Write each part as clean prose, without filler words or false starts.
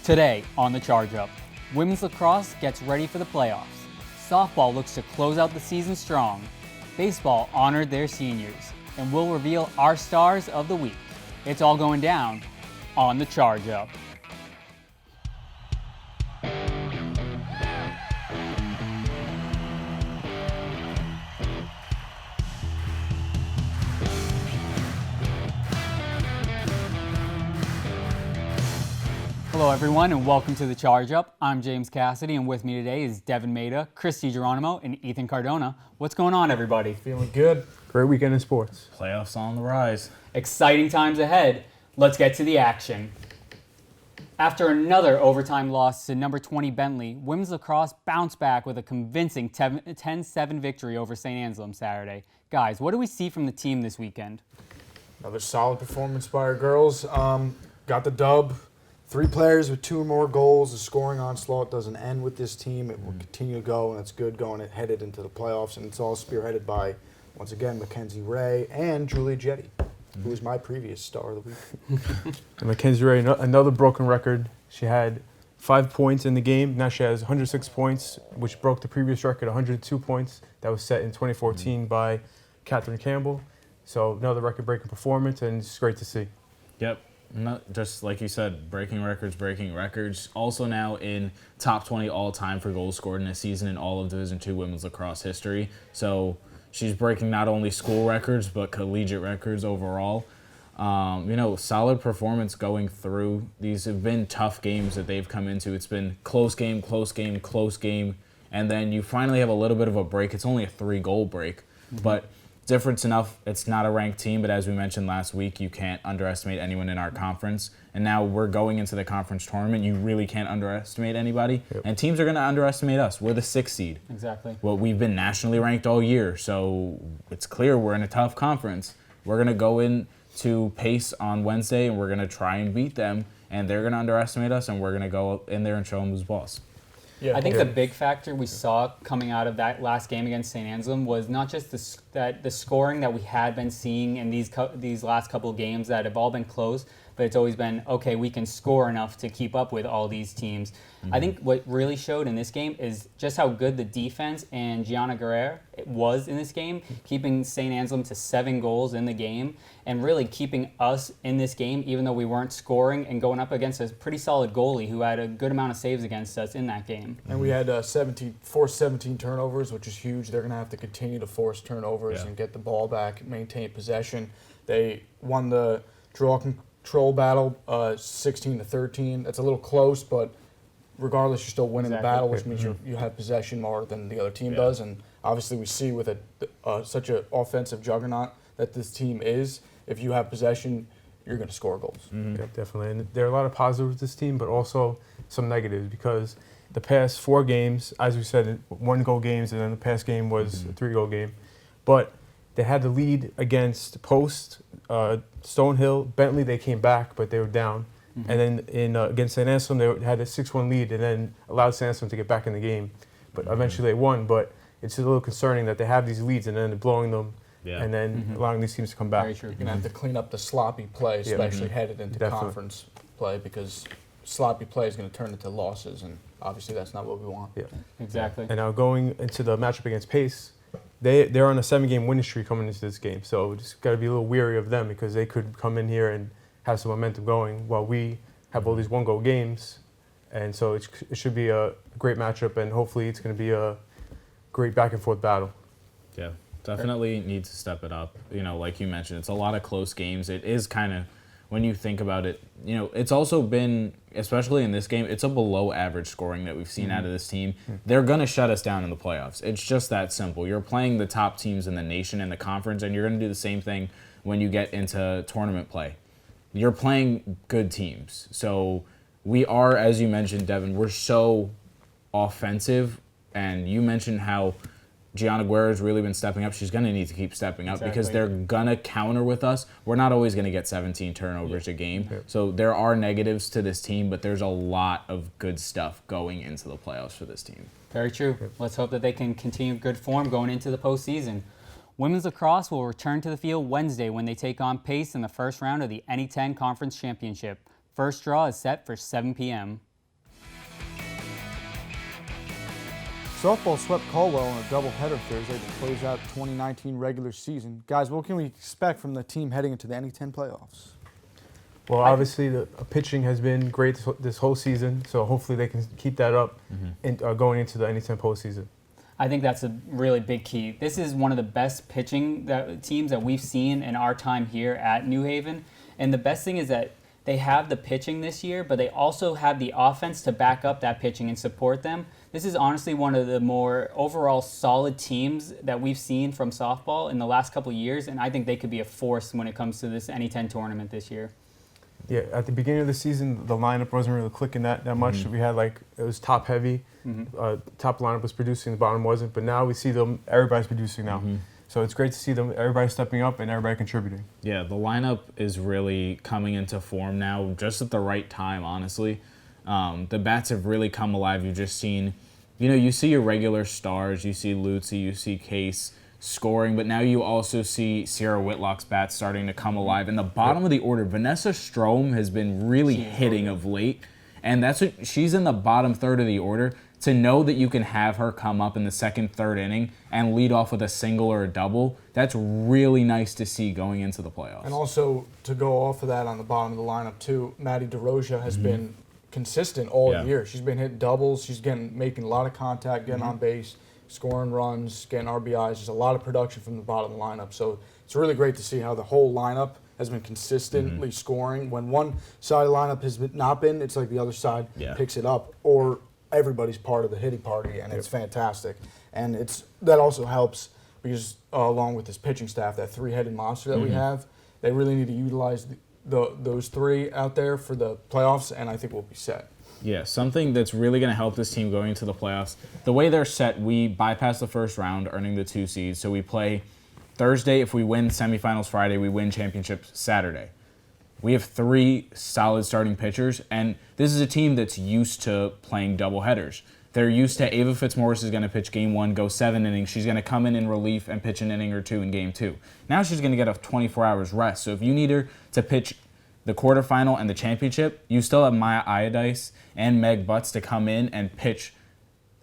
Today on the Charge Up, women's lacrosse gets ready for the playoffs. Softball looks to close out the season strong. Baseball honored their seniors, and we'll reveal our stars of the week. It's all going down on the Charge Up. Hello everyone and welcome to the Charge Up. I'm James Cassidy and with me today is Devin Maida, Christy Geronimo, and Ethan Cardona. What's going on, everybody? Feeling good. Great weekend in sports. Playoffs on the rise. Exciting times ahead. Let's get to the action. After another overtime loss to number 20 Bentley, women's lacrosse bounced back with a convincing 10-7 victory over St. Anselm Saturday. Guys, what do we see from the team this weekend? Another solid performance by our girls. Got the dub. 3 players with 2 or more goals. The scoring onslaught doesn't end with this team. It will continue to go, and it's good going headed into the playoffs. And it's all spearheaded by, once again, Mackenzie Ray and Julia Jetty, who was my previous star of the week. And Mackenzie Ray, another broken record. She had 5 points in the game. Now she has 106 points, which broke the previous record, 102 points. That was set in 2014 by Catherine Campbell. So another record-breaking performance, and it's great to see. Yep. Not just like you said, breaking records. Also now in top 20 all-time for goals scored in a season in all of Division II women's lacrosse history. So she's breaking not only school records but collegiate records overall. Solid performance going through. These have been tough games that they've come into. It's been close game, and then you finally have a little bit of a break. It's only a 3-goal break, but difference enough, it's not a ranked team, but as we mentioned last week, you can't underestimate anyone in our conference. And now we're going into the conference tournament. You really can't underestimate anybody. Yep. And teams are going to underestimate us. We're the 6th seed. Exactly. Well, we've been nationally ranked all year, so it's clear we're in a tough conference. We're going to go in to Pace on Wednesday, and we're going to try and beat them, and they're going to underestimate us, and we're going to go in there and show them who's boss. Yeah, I think the big factor we saw coming out of that last game against St. Anselm was not just the scoring that we had been seeing in these last couple of games that have all been close, but it's always been, okay, we can score enough to keep up with all these teams. Mm-hmm. I think what really showed in this game is just how good the defense and Gianna Guerrero was in this game, keeping St. Anselm to 7 goals in the game and really keeping us in this game even though we weren't scoring and going up against a pretty solid goalie who had a good amount of saves against us in that game. And we had 17 turnovers, which is huge. They're going to have to continue to force turnovers and get the ball back, maintain possession. They won the draw control battle 16-13. That's a little close, but regardless, you're still winning the battle, which means you have possession more than the other team does. And obviously we see with such an offensive juggernaut that this team is, if you have possession, you're going to score goals. Mm-hmm. Yeah, definitely. And there are a lot of positives with this team, but also some negatives because the past 4 games, as we said, 1-goal games, and then the past game was a 3-goal game. But they had the lead against Post, Stonehill, Bentley. They came back, but they were down. Mm-hmm. And then against St. Anselm, they had a 6-1 lead and then allowed St. Anselm to get back in the game. But eventually they won. But it's a little concerning that they have these leads and then they're blowing them and then allowing these teams to come back. Very true. You're going to have to clean up the sloppy play, especially headed into conference play, because sloppy play is going to turn into losses, and obviously that's not what we want. Yeah, exactly. And now going into the matchup against Pace, they're on a 7-game winning streak coming into this game, so we just got to be a little weary of them because they could come in here and have some momentum going while we have all these 1-goal games, and so it should be a great matchup, and hopefully it's going to be a great back and forth battle. Yeah, definitely need to step it up. Like you mentioned, it's a lot of close games. It is kind of, when you think about it, it's also been, especially in this game, it's a below average scoring that we've seen out of this team. They're going to shut us down in the playoffs. It's just that simple. You're playing the top teams in the nation and the conference, and you're going to do the same thing when you get into tournament play. You're playing good teams. So we are, as you mentioned, Devin, we're so offensive, and you mentioned how Gianna Guerrero has really been stepping up. She's going to need to keep stepping up because they're going to counter with us. We're not always going to get 17 turnovers a game. So there are negatives to this team, but there's a lot of good stuff going into the playoffs for this team. Very true. Let's hope that they can continue good form going into the postseason. Women's lacrosse will return to the field Wednesday when they take on Pace in the first round of the NE10 Conference Championship. First draw is set for 7 p.m. Softball swept Caldwell in a doubleheader Thursday to close out the 2019 regular season. Guys, what can we expect from the team heading into the NE10 playoffs? Well, obviously, the pitching has been great this whole season, so hopefully they can keep that up going into the NE10 postseason. I think that's a really big key. This is one of the best pitching teams that we've seen in our time here at New Haven. And the best thing is that they have the pitching this year, but they also have the offense to back up that pitching and support them. This is honestly one of the more overall solid teams that we've seen from softball in the last couple of years, and I think they could be a force when it comes to this NE10 tournament this year. Yeah, at the beginning of the season, the lineup wasn't really clicking that much. We had it was top heavy. Top lineup was producing, the bottom wasn't. But now we see everybody's producing now. So it's great to see everybody stepping up and everybody contributing. Yeah, the lineup is really coming into form now, just at the right time, honestly. The bats have really come alive. You've just seen, you see your regular stars. You see Lutzy, you see Case scoring, but now you also see Sierra Whitlock's bats starting to come alive. In the bottom of the order, Vanessa Strom has been really hitting of late, and she's in the bottom third of the order. To know that you can have her come up in the second, third inning and lead off with a single or a double, that's really nice to see going into the playoffs. And also, to go off of that on the bottom of the lineup too, Maddie DeRosia has been consistent all year. She's been hitting doubles. She's making a lot of contact, getting on base, scoring runs, getting RBIs. There's a lot of production from the bottom of the lineup. So it's really great to see how the whole lineup has been consistently scoring. When one side of the lineup has not been, it's like the other side picks it up, or everybody's part of the hitting party, and it's fantastic. And that also helps because along with this pitching staff, that three-headed monster that we have, they really need to utilize those three out there for the playoffs, and I think we'll be set. Yeah, something that's really going to help this team going into the playoffs. The way they're set, we bypass the first round, earning the 2 seeds. So we play Thursday. If we win semifinals Friday, we win championship Saturday. We have 3 solid starting pitchers, and this is a team that's used to playing doubleheaders. They're used to Ava Fitzmaurice is going to pitch game 1, go 7 innings. She's going to come in relief and pitch an inning or 2 in game 2. Now she's going to get a 24 hours rest. So if you need her to pitch the quarterfinal and the championship, you still have Maya Iodice and Meg Butts to come in and pitch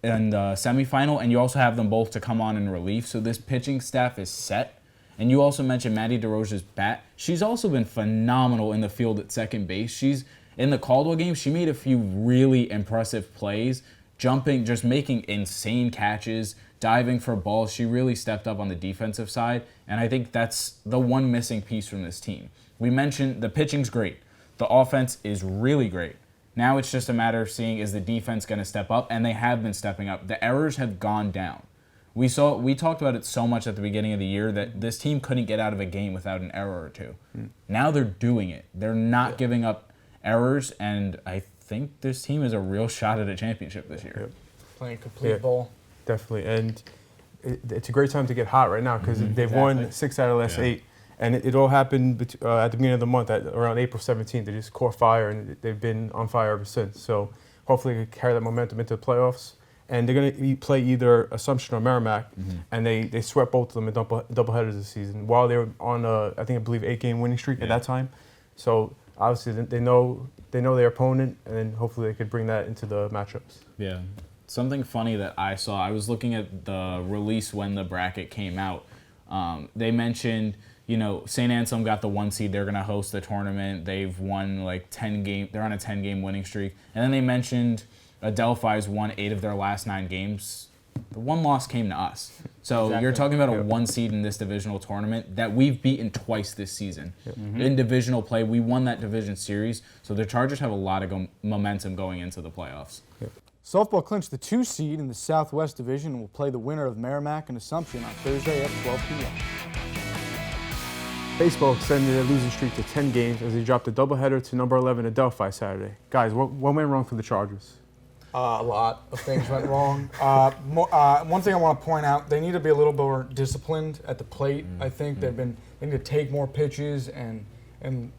in the semifinal, and you also have them both to come on in relief. So this pitching staff is set. And you also mentioned Maddie DeRosa's bat. She's also been phenomenal in the field at second base. She's in the Caldwell game, she made a few really impressive plays, jumping, just making insane catches, diving for balls. She really stepped up on the defensive side, and I think that's the one missing piece from this team. We mentioned the pitching's great. The offense is really great. Now it's just a matter of seeing, is the defense going to step up? And they have been stepping up. The errors have gone down. We talked about it so much at the beginning of the year that this team couldn't get out of a game without an error or two. Now they're doing it. They're not giving up errors, and I think this team is a real shot at a championship this year. Playing complete ball. Definitely, and it's a great time to get hot right now because they've won 6 out of the last 8. And it all happened at the beginning of the month, around April 17th. They just caught fire, and they've been on fire ever since. So hopefully they can carry that momentum into the playoffs. And they're going to play either Assumption or Merrimack, and they swept both of them in doubleheaders this season while they were on I believe 8-game winning streak at that time. So obviously they know their opponent, and then hopefully they could bring that into the matchups. Yeah. Something funny that I saw, I was looking at the release when the bracket came out. They mentioned, St. Anselm got the 1 seed. They're going to host the tournament. They've won 10 games. They're on a 10-game winning streak. And then they mentioned Adelphi's won 8 of their last 9 games. The 1 loss came to us. So you're talking about a 1 seed in this divisional tournament that we've beaten twice this season. In divisional play, we won that division series. So the Chargers have a lot of momentum going into the playoffs. Softball clinched the 2 seed in the Southwest Division and will play the winner of Merrimack and Assumption on Thursday at 12 p.m. Baseball extended their losing streak to 10 games as they dropped a doubleheader to number 11 Adelphi Saturday. Guys, what went wrong for the Chargers? A lot of things went wrong. One thing I want to point out, they need to be a little more disciplined at the plate. I think they need to take more pitches and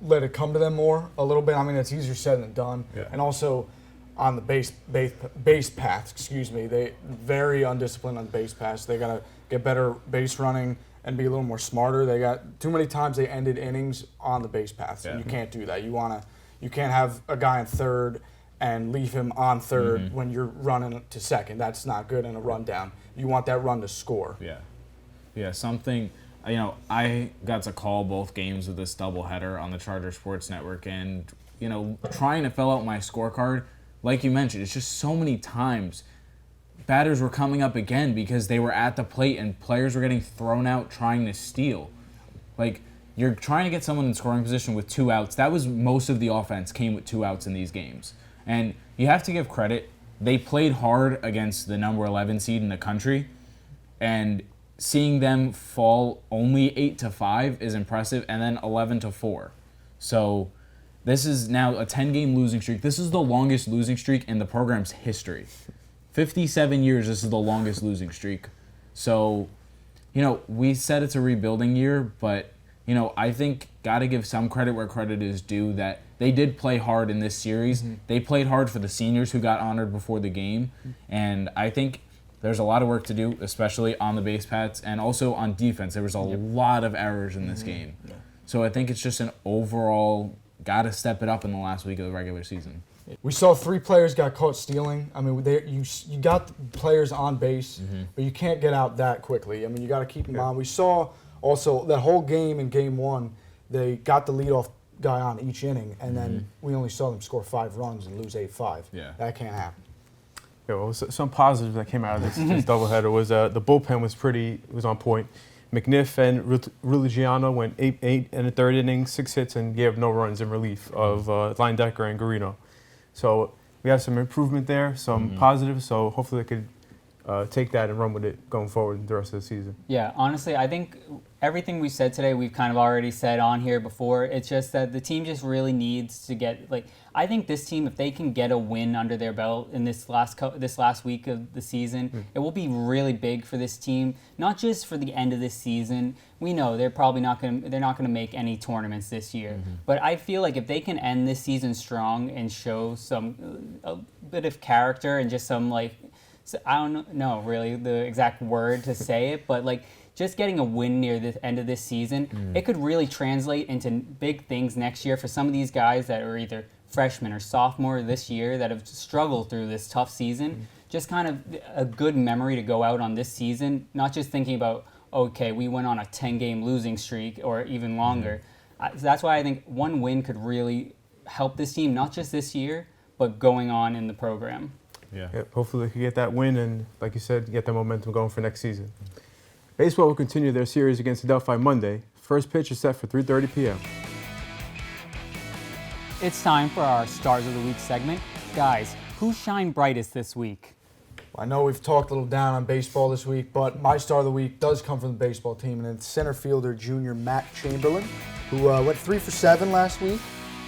let it come to them more a little bit. I mean, it's easier said than done. And also on the base path, they very undisciplined on the base paths. They got to get better base running and be a little more smarter. They got too many times they ended innings on the base paths. And you can't do that. You can't have a guy in third and leave him on third when you're running to second. That's not good in a rundown. You want that run to score. Yeah, something, I got to call both games of this doubleheader on the Charter Sports Network, and, trying to fill out my scorecard, like you mentioned, it's just so many times batters were coming up again because they were at the plate and players were getting thrown out trying to steal. Like, you're trying to get someone in scoring position with 2 outs. That was most of the offense came with 2 outs in these games. And you have to give credit. They played hard against the number 11 seed in the country, and seeing them fall only 8-5 is impressive, and then 11-4. So this is now a 10-game losing streak. This is the longest losing streak in the program's history. 57 years, this is the longest losing streak. So, we said it's a rebuilding year, but, I think got to give some credit where credit is due that they did play hard in this series. They played hard for the seniors who got honored before the game, and I think there's a lot of work to do, especially on the base paths and also on defense. There was a lot of errors in this game. So I think it's just an overall got to step it up in the last week of the regular season. We saw 3 players got caught stealing. I mean, you got players on base, but you can't get out that quickly. I mean, you got to keep them on. We saw also that whole game in Game 1, they got the leadoff guy on each inning, and then we only saw them score 5 runs and lose 8-5. Yeah. That can't happen. Yeah, well, some positives that came out of this doubleheader was the bullpen was on point. McNiff and Religiano went 8 and a third innings, 6 hits, and gave no runs in relief of Linedecker and Garino. So we have some improvement there, some positives. So hopefully they could take that and run with it going forward the rest of the season. Yeah, honestly, I think everything we said today, we've kind of already said on here before. It's just that the team just really needs to get, I think this team, if they can get a win under their belt in this last week of the season, it will be really big for this team, not just for the end of this season. We know they're probably not going to make any tournaments this year. But I feel like if they can end this season strong and show a bit of character and just some so I don't know really the exact word to say it, but just getting a win near the end of this season, it could really translate into big things next year for some of these guys that are either freshmen or sophomore this year that have struggled through this tough season. Just kind of a good memory to go out on this season, not just thinking about, okay, we went on a 10-game losing streak or even longer. That's why I think one win could really help this team, not just this year, but going on in the program. Yeah. Hopefully they can get that win and, like you said, get that momentum going for next season. Baseball will continue their series against Adelphi Monday. First pitch is set for 3:30 p.m. It's time for our Stars of the Week segment. Guys, who shined brightest this week? I know we've talked a little down on baseball this week, but my star of the week does come from the baseball team, and it's center fielder junior Matt Chamberlain, who went 3 for 7 last week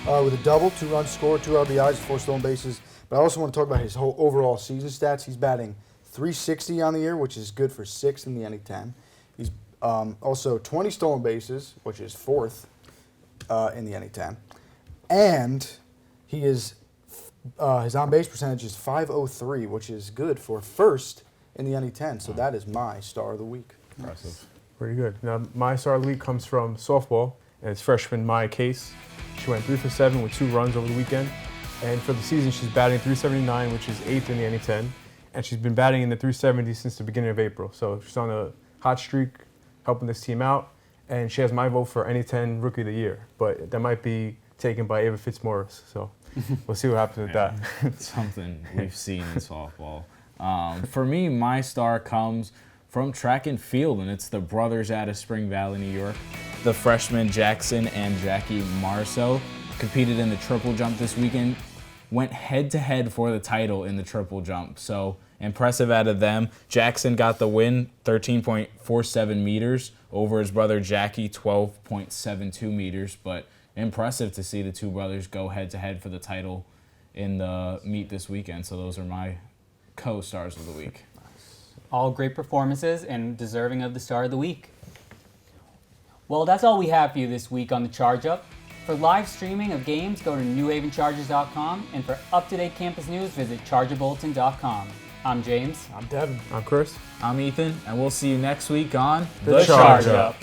with a double, 2 runs scored, 2 RBIs, 4 stolen bases. But I also want to talk about his whole overall season stats. He's batting .360 on the year, which is good for 6th in the NE10. He's also 20 stolen bases, which is 4th in the NE10. And he is his on-base percentage is .503, which is good for 1st in the NE10. So that is my star of the week. Impressive. Pretty good. Now, my star of the week comes from softball, and it's freshman Maya Case. She went 3 for 7 with 2 runs over the weekend. And for the season, she's batting .379, which is 8th in the NE10. And she's been batting in the .370 since the beginning of April. So she's on a hot streak, helping this team out. And she has my vote for NE10 Rookie of the Year. But that might be taken by Ava Fitzmaurice. So we'll see what happens with that. Something we've seen in softball. For me, my star comes from track and field, and it's the brothers out of Spring Valley, New York. The freshmen Jackson and Jackie Marceau competed in the triple jump this weekend, went head-to-head for the title in the triple jump. So impressive out of them. Jackson got the win, 13.47 meters, over his brother Jackie, 12.72 meters. But impressive to see the two brothers go head-to-head for the title in the meet this weekend. So those are my co-stars of the week. All great performances and deserving of the star of the week. Well, that's all we have for you this week on the Charge Up. For live streaming of games, go to newhavenchargers.com, and for up-to-date campus news, visit chargerbulletin.com. I'm James. I'm Devin. I'm Chris. I'm Ethan, and we'll see you next week on The Charge Up.